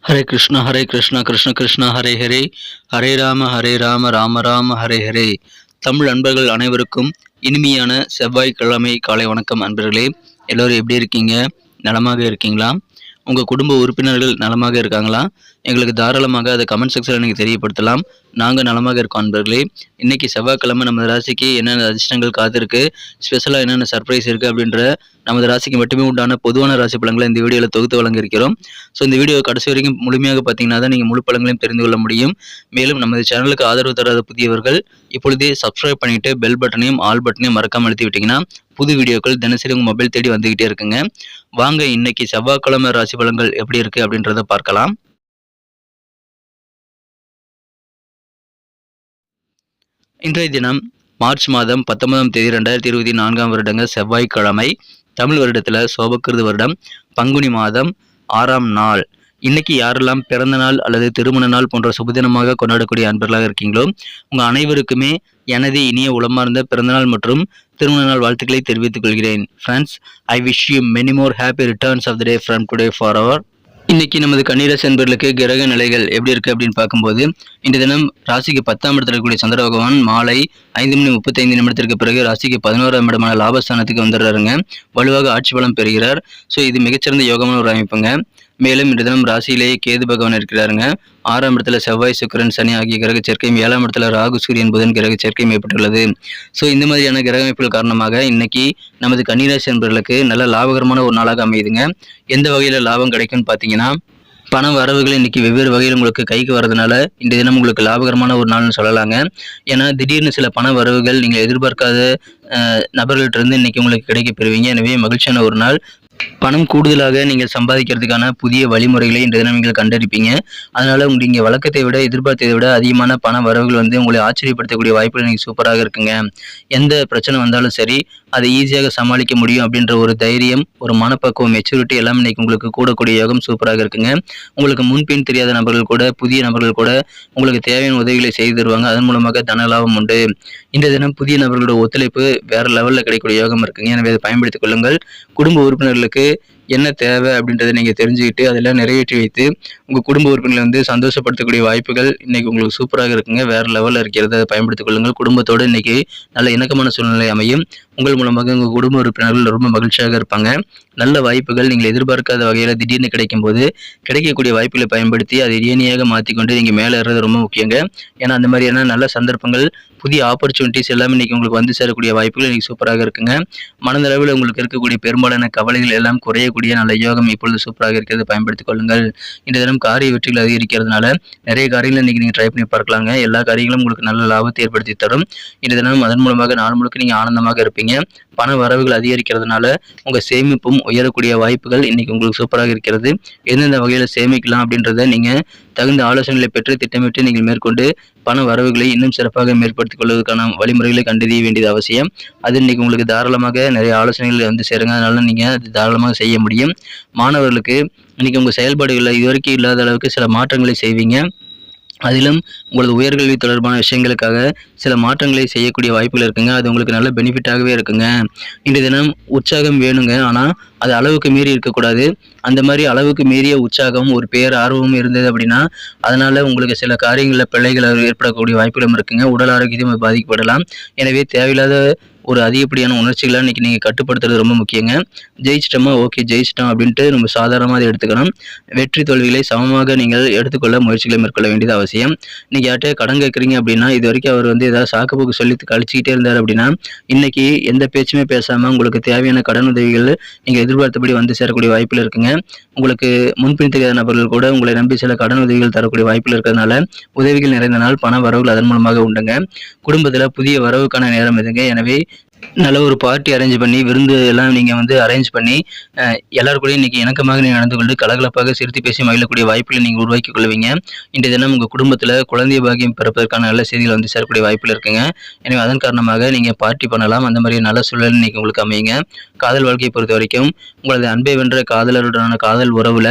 ஹரே கிருஷ்ணா கிருஷ்ண கிருஷ்ணா ஹரே ஹரே, ஹரே ராம ராம ராம ஹரே ஹரே. தமிழ் அன்பர்கள் அனைவருக்கும் இனிமையான செவ்வாய்க்கிழமை காலை வணக்கம். அன்பர்களே, எல்லோரும் எப்படி இருக்கீங்க? நலமாக இருக்கீங்களா? உங்கள் குடும்ப உறுப்பினர்கள் நலமாக இருக்காங்களா? எங்களுக்கு தாராளமாக அதை கமெண்ட் செக்ஷனில் நீங்கள் தெரியப்படுத்தலாம். நாங்கள் நலமாக இருக்கோம் அன்பர்களே. இன்றைக்கி செவ்வாய்க்கிழமை நமது ராசிக்கு என்னென்ன அதிர்ஷ்டங்கள் காத்திருக்கு, ஸ்பெஷலாக என்னென்ன சர்ப்ரைஸ் இருக்குது அப்படின்ற நமது ராசிக்கு மட்டுமே உண்டான பொதுவான ராசி பலன்களை இந்த வீடியோவில் தொகுத்து வழங்கியிருக்கிறோம். ஸோ இந்த வீடியோ கடைசி வரைக்கும் முழுமையாக பார்த்தீங்கன்னா தான் நீங்கள் முழு பலன்களையும் தெரிந்து கொள்ள முடியும். மேலும் நமது சேனலுக்கு ஆதரவு தராத புதியவர்கள் இப்பொழுதே சப்ஸ்கிரைப் பண்ணிவிட்டு பெல் பட்டனையும் ஆல் பட்டனையும் மறக்காமல் அழுத்தி விட்டிங்கன்னா புது வீடியோக்கள் தினசரி உங்கள் மொபைல் தேடி வந்துக்கிட்டே இருக்குங்க. வாங்க இன்னைக்கு செவ்வாய்க்கிழமை ராசி பலன்கள் எப்படி இருக்குது அப்படின்றத பார்க்கலாம். இன்றைய தினம் மார்ச் மாதம் 19ஆம் தேதி 2024 வருடங்க செவ்வாய்க்கிழமை. தமிழ் வருடத்தில் சோபக்கிருது வருடம் பங்குனி மாதம் 6ஆம் நாள். இன்னைக்கு யாரெல்லாம் பிறந்த நாள் அல்லது திருமண நாள் போன்ற சுபதினமாக கொண்டாடக்கூடிய அன்பர்களாக இருக்கீங்களோ உங்கள் அனைவருக்குமே எனது இனிய உளமார்ந்த பிறந்தநாள் மற்றும் திருமண நாள் வாழ்த்துக்களை தெரிவித்துக் கொள்கிறேன். Friends, I wish you many more happy returns of the day from today for our. இன்னைக்கு நமது கன்னிராசி அன்பர்களுக்கு கிரக நிலைகள் எப்படி இருக்கு அப்படின்னு பார்க்கும்போது, இன்றைய தினம் ராசிக்கு 10ஆம் இடத்துல இருக்கக்கூடிய சந்திர பகவான் மாலை 5:35 பிறகு ராசிக்கு 11ஆம் இடமான லாபஸ்தானத்துக்கு வந்துடுறாருங்க. வலுவாக ஆட்சி பலம் பெறுகிறார். ஸோ இது மிகச்சிறந்த யோகமான ஒரு அமைப்புங்க. மேலும் இன்றைய தினம் ராசியிலேயே கேது பகவான் இருக்கிறாருங்க. 6ஆம் இடத்துல செவ்வாய் சுக்கிரன் சனி ஆகிய கிரக சேர்க்கையும், 7ஆம் இடத்துல ராகு சூரியன் புதன் கிரக சேர்க்கையும் ஏற்பட்டுள்ளது. ஸோ இந்த மாதிரியான கிரக அமைப்புகள் காரணமாக இன்னைக்கு நமது கன்னிராசி என்பவர்களுக்கு நல்ல லாபகரமான ஒரு நாளாக அமையுதுங்க. எந்த வகையில் லாபம் கிடைக்கும்னு பார்த்தீங்கன்னா, பண வரவுகள் இன்னைக்கு வெவ்வேறு வகையில் உங்களுக்கு கைக்கு வரதுனால இன்றைய தினம் உங்களுக்கு லாபகரமான ஒரு நாள்னு சொல்லலாங்க. ஏன்னா திடீர்னு சில பண வரவுகள் நீங்கள் எதிர்பார்க்காத நபர்கள்ட்ட இருந்து இன்னைக்கு உங்களுக்கு கிடைக்க பெறுவீங்க. எனவே மகிழ்ச்சியான ஒரு நாள். பணம் கூடுதலாக நீங்கள் சம்பாதிக்கிறதுக்கான புதிய வழிமுறைகளை இன்றைய தினம் நீங்கள் கண்டறிப்பீங்க. அதனால நீங்கள் வழக்கத்தை விட எதிர்பார்த்ததை விட அதிகமான பண வரவுகள் உங்களை ஆச்சரியப்படுத்தக்கூடிய வாய்ப்புகள் இன்னைக்கு சூப்பராக இருக்குங்க. எந்த பிரச்சனை வந்தாலும் சரி அதை ஈஸியாக சமாளிக்க முடியும் அப்படின்ற ஒரு தைரியம், ஒரு மனப்பக்குவம், மெச்சூரிட்டி எல்லாம் இன்னைக்கு உங்களுக்கு கூடக்கூடிய யோகம் சூப்பராக இருக்குங்க. உங்களுக்கு முன்பின் தெரியாத நபர்கள் கூட, புதிய நபர்கள் கூட உங்களுக்கு தேவையான உதவிகளை செய்து தருவாங்க. அதன் மூலமாக தன லாபம் உண்டு. இன்றைய தினம் புதிய நபர்களோட ஒத்துழைப்பு வேற லெவலில் கிடைக்கக்கூடிய யோகம் இருக்குங்க. எனவே அதை பயன்படுத்திக் கொள்ளுங்கள். குடும்ப உறுப்பினர்களுக்கு என்ன தேவை அப்படின்றத நீங்கள் தெரிஞ்சுக்கிட்டு அதெல்லாம் நிறைவேற்றி வைத்து உங்கள் குடும்ப உறுப்பினர்களை சந்தோஷப்படுத்தக்கூடிய வாய்ப்புகள் இன்னைக்கு உங்களுக்கு சூப்பராக இருக்குங்க. வேற லெவலில் இருக்கிறத அதை பயன்படுத்திக் கொள்ளுங்கள். குடும்பத்தோடு இன்னைக்கு நல்ல இணக்கமான சூழ்நிலை அமையும். உங்கள் மூலமாக உங்கள் குடும்ப உறுப்பினர்கள் ரொம்ப மகிழ்ச்சியாக இருப்பாங்க. நல்ல வாய்ப்புகள் நீங்கள் எதிர்பார்க்காத வகையில் திடீர்னு கிடைக்கும் போது கிடைக்கக்கூடிய வாய்ப்புகளை பயன்படுத்தி அதை இயனியாக மாற்றிக்கொண்டு நீங்கள் மேலே ஏறது ரொம்ப முக்கியங்க. ஏன்னா அந்த மாதிரியான நல்ல சந்தர்ப்பங்கள், புதிய ஆப்பர்ச்சுனிட்டிஸ் எல்லாமே இன்னைக்கு உங்களுக்கு வந்து சேரக்கூடிய வாய்ப்புகள் இன்னைக்கு சூப்பராக இருக்குங்க. மனதளவில் உங்களுக்கு இருக்கக்கூடிய பெரும்பாலான கவலைகள் எல்லாம் குறையக்கூடிய நல்ல யோகம் இப்பொழுது சூப்பராக இருக்கிறது. பயன்படுத்திக் கொள்ளுங்கள். இந்த தினம் காரிய வெற்றிகள் அதிகரிக்கிறதுனால நிறைய காரியங்கள் இன்னைக்கு நீங்கள் ட்ரை பண்ணி பார்க்கலாங்க. எல்லா காரியங்களும் உங்களுக்கு நல்ல லாபத்தை ஏற்படுத்தி தரும். இந்த தினம் அதன் மூலமாக நாள் முழுக்க நீங்கள் ஆனந்தமாக இருப்பீங்க. பண வரவுகள் அதிகரிக்கிறதுனால உங்கள் சேமிப்பும் உயரக்கூடிய வாய்ப்புகள் இன்னைக்கு உங்களுக்கு சூப்பராக இருக்கிறது. எந்தெந்த வகையில் சேமிக்கலாம் அப்படின்றத நீங்கள் தகுந்த ஆலோசனைகளை பெற்று திட்டமிட்டு நீங்கள் மேற்கொண்டு பண வரவுகளை இன்னும் சிறப்பாக மேற்படுத்திக் கொள்வதற்கான வழிமுறைகளை கண்டறிய வேண்டியது அவசியம். அது இன்னைக்கு உங்களுக்கு தாராளமாக நிறைய ஆலோசனைகள் சேருங்க. அதனால நீங்கள் அது தாராளமாக செய்ய முடியும். மாணவர்களுக்கு இன்னைக்கு உங்கள் செயல்பாடுகளில் இதுவரைக்கும் இல்லாத அளவுக்கு சில மாற்றங்களை செய்வீங்க. அதிலும் உங்களது உயர்கல்வி தொடர்பான விஷயங்களுக்காக சில மாற்றங்களை செய்யக்கூடிய வாய்ப்புகள் இருக்குங்க. அது உங்களுக்கு நல்ல பெனிஃபிட்டாகவே இருக்குங்க. இன்றைய தினம் உற்சாகம் வேணுங்க, ஆனால் அது அளவுக்கு மீறி இருக்கக்கூடாது. அந்த மாதிரி அளவுக்கு மீறிய உற்சாகம், ஒரு பேர் ஆர்வமும் இருந்தது அப்படின்னா அதனால உங்களுக்கு சில காரியங்களில் பிழைகள் ஏற்படக்கூடிய வாய்ப்புகளும் இருக்குங்க. உடல் ஆரோக்கியத்தையும் பாதிக்கப்படலாம். எனவே தேவையில்லாத ஒரு அதிகப்படியான உணர்ச்சிகளை இன்னைக்கு நீங்கள் கட்டுப்படுத்துறது ரொம்ப முக்கியங்க. ஜெயிச்சிட்டோமா, ஓகே ஜெயிச்சிட்டோம் அப்படின்ட்டு நம்ம சாதாரணமாக அதை எடுத்துக்கணும். வெற்றி தோல்விகளை சமமாக நீங்கள் எடுத்துக்கொள்ள முயற்சிகளை மேற்கொள்ள வேண்டியது அவசியம். நீங்கள் யார்கிட்டயே கடன் கேட்குறீங்க அப்படின்னா இது வரைக்கும் அவர் ஏதாவது சாக்குப்போக்கு சொல்லி கழிச்சிக்கிட்டே இருந்தார் அப்படின்னா இன்னைக்கு எந்த பேச்சுமே பேசாமல் உங்களுக்கு தேவையான கடன் உதவிகள் நீங்கள் எதிர்பார்த்தபடி வந்து சேரக்கூடிய வாய்ப்பில் இருக்குங்க. உங்களுக்கு முன்பின் தெரியாத நபர்கள் கூட உங்களை நம்பி சில கடன் உதவிகள் தரக்கூடிய வாய்ப்பில் இருக்கிறதுனால உதவிகள் நிறைந்த நாள், பண வரவுகள் அதன் மூலமாக உண்டுங்க. குடும்பத்தில் புதிய வரவுக்கான நேரம் இதுங்க. எனவே நல்ல ஒரு பார்ட்டி அரேஞ்ச் பண்ணி விருந்து எல்லாம் நீங்கள் அரேஞ்ச் பண்ணி எல்லாருக்கூடையும் இன்னைக்கு இணக்கமாக நீங்கள் நடந்து கொண்டு கலகலப்பாக சிரித்து பேசி மகிழக்கூடிய வாய்ப்புகளை நீங்கள் உருவாக்கி கொள்வீங்க. இன்றைய தினம் உங்கள் குடும்பத்தில் குழந்தை பாக்கியம் பிறப்பதற்கான நல்ல செய்திகள் சேரக்கூடிய வாய்ப்புகள் இருக்குங்க. எனவே அதன் காரணமாக நீங்கள் பார்ட்டி பண்ணலாம். அந்த மாதிரி நல்ல சூழல் இன்னைக்கு உங்களுக்கு அமையுங்க. காதல் வாழ்க்கையை பொறுத்த வரைக்கும் உங்களது அன்பை வென்ற காதலருடனான காதல் உறவுல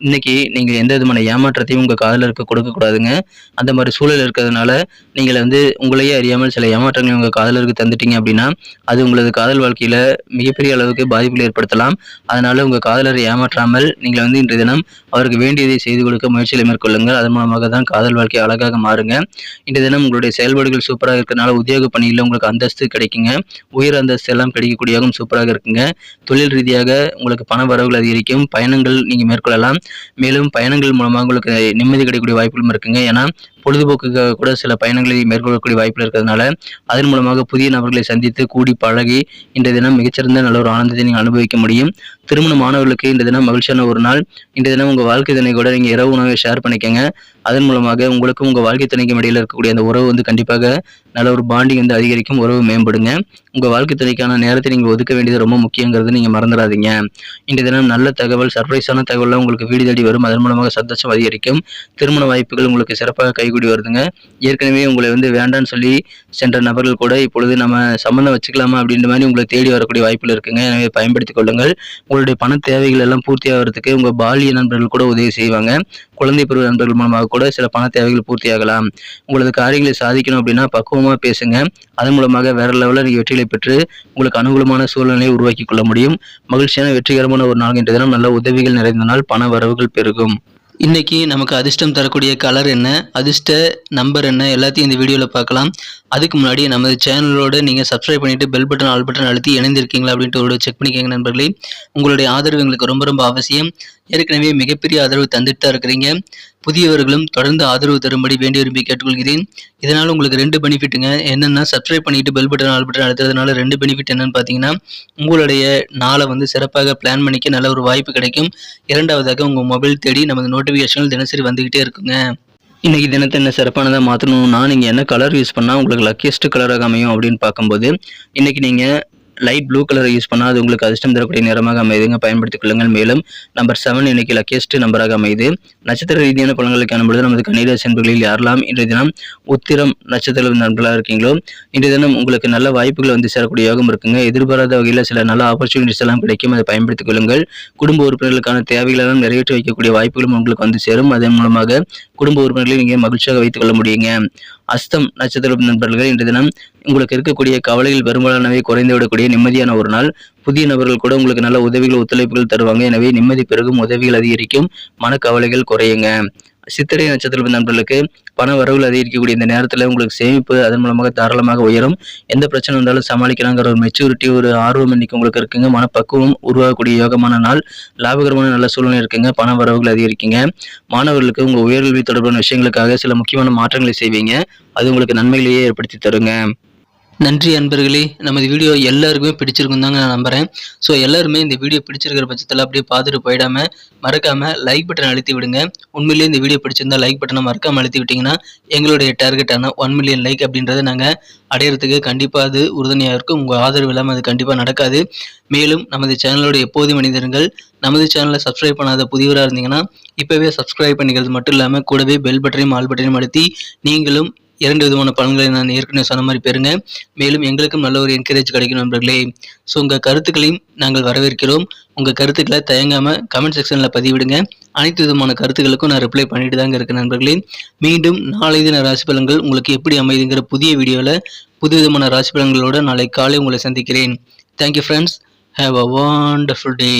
இன்னைக்கு நீங்கள் எந்த விதமான ஏமாற்றத்தையும் உங்கள் காதலருக்கு கொடுக்கக்கூடாதுங்க. அந்த மாதிரி சூழல் இருக்கிறதுனால நீங்கள் உங்களையே அறியாமல் சில ஏமாற்றங்களை உங்கள் காதலருக்கு தந்துட்டீங்க அப்படின்னா அது உங்களது காதல் வாழ்க்கையில் மிகப்பெரிய அளவுக்கு பாதிப்புகளை ஏற்படுத்தலாம். அதனால் உங்கள் காதலரை ஏமாற்றாமல் நீங்கள் இன்றைய தினம் அவருக்கு வேண்டியதை செய்து கொடுக்க முயற்சிகளை மேற்கொள்ளுங்கள். அதன் மூலமாக தான் காதல் வாழ்க்கை அழகாக மாறுங்க. இன்றைய தினம் உங்களுடைய செயல்பாடுகள் சூப்பராக இருக்கிறனால உத்தியோக பணியில் உங்களுக்கு அந்தஸ்து கிடைக்குங்க. உயர் அந்தஸ்து எல்லாம் கிடைக்கக்கூடியவும் சூப்பராக இருக்குங்க. தொழில் ரீதியாக உங்களுக்கு பண வரவுகள் அதிகரிக்கும். பயணங்கள் நீங்கள் மேற்கொள்ளலாம். மேலும் பயணங்கள் மூலமாக உங்களுக்கு நிம்மதி கிடைக்கக்கூடிய வாய்ப்புகளும் இருக்குங்க. ஏன்னா பொழுதுபோக்குக்காக கூட சில பயணங்களை மேற்கொள்ளக்கூடிய வாய்ப்புகள் இருக்கிறதுனால அதன் மூலமாக புதிய நபர்களை சந்தித்து கூடி பழகி இன்றைய தினம் மிகச்சிறந்த நல்ல ஒரு ஆனந்தத்தை நீங்கள் அனுபவிக்க முடியும். திருமண மாணவர்களுக்கு இந்த தினம் மகிழ்ச்சியான ஒரு நாள். இன்றைய தினம் உங்கள் வாழ்க்கை துணை கூட நீங்கள் இரவு உணவை ஷேர் பண்ணிக்கங்க. அதன் மூலமாக உங்களுக்கும் உங்கள் வாழ்க்கை துணைக்கும் இடையில இருக்கக்கூடிய அந்த உறவு கண்டிப்பாக நல்ல ஒரு பாண்டிங் அதிகரிக்கும். உறவு மேம்படுங்க. உங்கள் வாழ்க்கை துணைக்கான நேரத்தை நீங்கள் ஒதுக்க வேண்டியது ரொம்ப முக்கியங்கிறது நீங்கள் மறந்துடாதீங்க. இன்றைய தினம் நல்ல தகவல், சர்ப்ரைஸான தகவலாம் உங்களுக்கு வீடு தேடி வரும். அதன் மூலமாக சந்தோஷம் அதிகரிக்கும். திருமண வாய்ப்புகள் உங்களுக்கு சிறப்பாக கைகூடி வருதுங்க. ஏற்கனவே உங்களை வேண்டான்னு சொல்லி சென்ற நபர்கள் கூட இப்பொழுது நம்ம சம்மந்தம் வச்சுக்கலாமா அப்படின்ற மாதிரி உங்களை தேடி வரக்கூடிய வாய்ப்புகள் இருக்குங்க. எனவே பயன்படுத்திக் கொள்ளுங்கள். உங்களுடைய பண தேவைகள் எல்லாம் பூர்த்தி ஆகிறதுக்கு உங்கள் பாலிய நண்பர்கள் கூட உதவி செய்வாங்க. குழந்தை பருவ நண்பர்கள் மூலமாக கூட சில பண தேவைகள் பூர்த்தியாகலாம். உங்களது காரியங்களை சாதிக்கணும் அப்படின்னா பக்குவமாக பேசுங்க. அதன் மூலமாக வேற லெவலில் நீங்கள் வெற்றிகளை பெற்று உங்களுக்கு அனுகூலமான சூழ்நிலையை உருவாக்கி கொள்ள முடியும். மகிழ்ச்சியான வெற்றிகரமான ஒரு நாள். இன்றைய தினம் நல்ல உதவிகள் நிறைந்த நாள். பண வரவுகள் பெருகும். இன்னைக்கு நமக்கு அதிர்ஷ்டம் தரக்கூடிய கலர் என்ன, அதிர்ஷ்ட நம்பர் என்ன, எல்லாத்தையும் இந்த வீடியோவில் பார்க்கலாம். அதுக்கு முன்னாடி நமது சேனலோட நீங்கள் சப்ஸ்கிரைப் பண்ணிவிட்டு பெல் பட்டன் ஆல் பட்டன் அழுத்தி இணைந்திருக்கீங்களா அப்படின்ட்டு ஒரு செக் பண்ணிக்கோங்க நண்பர்களே. உங்களுடைய ஆதரவு எங்களுக்கு ரொம்ப ரொம்ப அவசியம். ஏற்கனவே மிகப்பெரிய ஆதரவு தந்துட்டு தான் இருக்கிறீங்க. புதியவர்களும் தொடர்ந்து ஆதரவு தரும்படி வேண்டி விரும்பி கேட்டுக்கொள்கிறேன். இதனால் உங்களுக்கு 2 பெனிஃபிட்டுங்க. என்னென்னா சப்ஸ்கிரைப் பண்ணிட்டு பெல் பட்டன் ஆல் பட்டன் அழுத்துறதுனால 2 பெனிஃபிட் என்னன்னு பார்த்தீங்கன்னா, உங்களுடைய நாளை சிறப்பாக பிளான் பண்ணிக்க நல்ல ஒரு வாய்ப்பு கிடைக்கும். இரண்டாவதாக உங்கள் மொபைல் தேடி நமது நோட்டிஃபிகேஷன்கள் தினசரி வந்துக்கிட்டே இருக்குங்க. இன்னைக்கு தினத்தை என்ன சிறப்பானதாக மாற்றணும்னா, நீங்கள் என்ன கலர் யூஸ் பண்ணால் உங்களுக்கு லக்கியஸ்ட் கலராக அமையும் அப்படின்னு பார்க்கும்போது, இன்னைக்கு நீங்கள் லைட் ப்ளூ கலரை யூஸ் பண்ணால் அது உங்களுக்கு அதிர்ஷ்டம் தரக்கூடிய நிறமாக அமையுதுங்க. பயன்படுத்திக் கொள்ளுங்கள். மேலும் நம்பர் 7 இன்னைக்கு லக்கியஸ்ட் நம்பராக அமையுது. நட்சத்திர ரீதியான பலன்களை காணும்பொழுது நமது கன்னிராசி என்பர்களில் யாரெல்லாம் இன்றைய தினம் உத்திரம் நட்சத்திர நண்பர்களாக இருக்கீங்களோ, இன்றைய தினம் உங்களுக்கு நல்ல வாய்ப்புகள் சேரக்கூடிய யோகம் இருக்குங்க. எதிர்பாராத வகையில் சில நல்ல ஆப்பர்ச்சுனிட்டிஸ் எல்லாம் கிடைக்கும். அதை பயன்படுத்திக் கொள்ளுங்கள். குடும்ப உறுப்பினர்களுக்கான தேவைகளெல்லாம் நிறைவேற்றி வைக்கக்கூடிய வாய்ப்புகளும் உங்களுக்கு சேரும். அதன் மூலமாக குடும்ப உறுப்பினர்களை நீங்கள் மகிழ்ச்சியாக வைத்துக் கொள்ள முடியுங்க. அஸ்தம் நட்சத்திர நண்பர்கள் இன்றைய தினம் உங்களுக்கு இருக்கக்கூடிய கவலைகள் பெரும்பாலானவை குறைந்துவிடக்கூடிய நிம்மதியான ஒரு நாள். புதிய நபர்கள் கூட உங்களுக்கு நல்ல உதவிகள் ஒத்துழைப்புகள் தருவாங்க. எனவே நிம்மதி பெருகும், உதவிகள் அதிகரிக்கும், மனக்கவலைகள் குறையுங்க. சித்திரை நட்சத்திர நண்பர்களுக்கு பண வரவுகள் அதிகரிக்கக்கூடிய இந்த நேரத்தில் உங்களுக்கு சேமிப்பு அதன் மூலமாக தாராளமாக உயரும். எந்த பிரச்சனை வந்தாலும் சமாளிக்கலாங்கிற ஒரு மெச்சூரிட்டி, ஒரு ஆர்வம் இன்னைக்கு உங்களுக்கு இருக்குங்க. மனப்பக்குவம் உருவாகக்கூடிய யோகமான நாள். லாபகரமான நல்ல சூழ்நிலை இருக்குங்க. பண வரவுகள் அதிகரிக்குங்க. மாணவர்களுக்கு உங்கள் உயர்கல்வி தொடர்பான விஷயங்களுக்காக சில முக்கியமான மாற்றங்களை செய்வீங்க. அது உங்களுக்கு நன்மைகளையே ஏற்படுத்தி தருங்க. நன்றி அன்பர்களே. நமது வீடியோ எல்லாருக்குமே பிடிச்சிருக்கும் தாங்க நான் நம்புகிறேன். ஸோ எல்லாருமே இந்த வீடியோ பிடிச்சிருக்கிற பட்சத்தில் அப்படியே பார்த்துட்டு போயிடாமல் மறக்காமல் லைக் பட்டன் அழுத்தி விடுங்க. உண்மையிலேயே இந்த வீடியோ பிடிச்சிருந்தா லைக் பட்டனை மறக்காமல் அழுத்தி விட்டிங்கன்னா எங்களுடைய டார்கெட்டான 1 மில்லியன் லைக் அப்படின்றத நாங்கள் அடையிறதுக்கு கண்டிப்பாக அது உறுதுணையாக இருக்கும். உங்கள் ஆதரவு இல்லாமல் அது கண்டிப்பாக நடக்காது. மேலும் நமது சேனலோட எப்போதும் மனிதர்கள் நமது சேனலை சப்ஸ்கிரைப் பண்ணாத புதியவராக இருந்தீங்கன்னா இப்போவே சப்ஸ்கிரைப் பண்ணிக்கிறது மட்டும் இல்லாமல் கூடவே பெல் பட்டனையும் ஆல் பட்டனையும் அழுத்தி நீங்களும் 2 விதமான பலன்களை நான் ஏற்கனவே சொன்ன மாதிரி பெறுங்க. மேலும் எங்களுக்கும் நல்ல ஒரு என்கரேஜ் கிடைக்கும் நண்பர்களே. ஸோ உங்கள் கருத்துக்களையும் நாங்கள் வரவேற்கிறோம். உங்கள் கருத்துக்களை தயங்காமல் கமெண்ட் செக்ஷனில் பதிவிடுங்க. அனைத்து விதமான கருத்துக்களுக்கும் நான் ரிப்ளை பண்ணிட்டு தாங்க இருக்கேன் நண்பர்களே. மீண்டும் நாளை தின ராசி பலன்கள் உங்களுக்கு எப்படி அமைதுங்கிற புதிய வீடியோவில் புது விதமான ராசி பலன்களோடு நாளை காலை உங்களை சந்திக்கிறேன். Thank you friends. Have a wonderful day.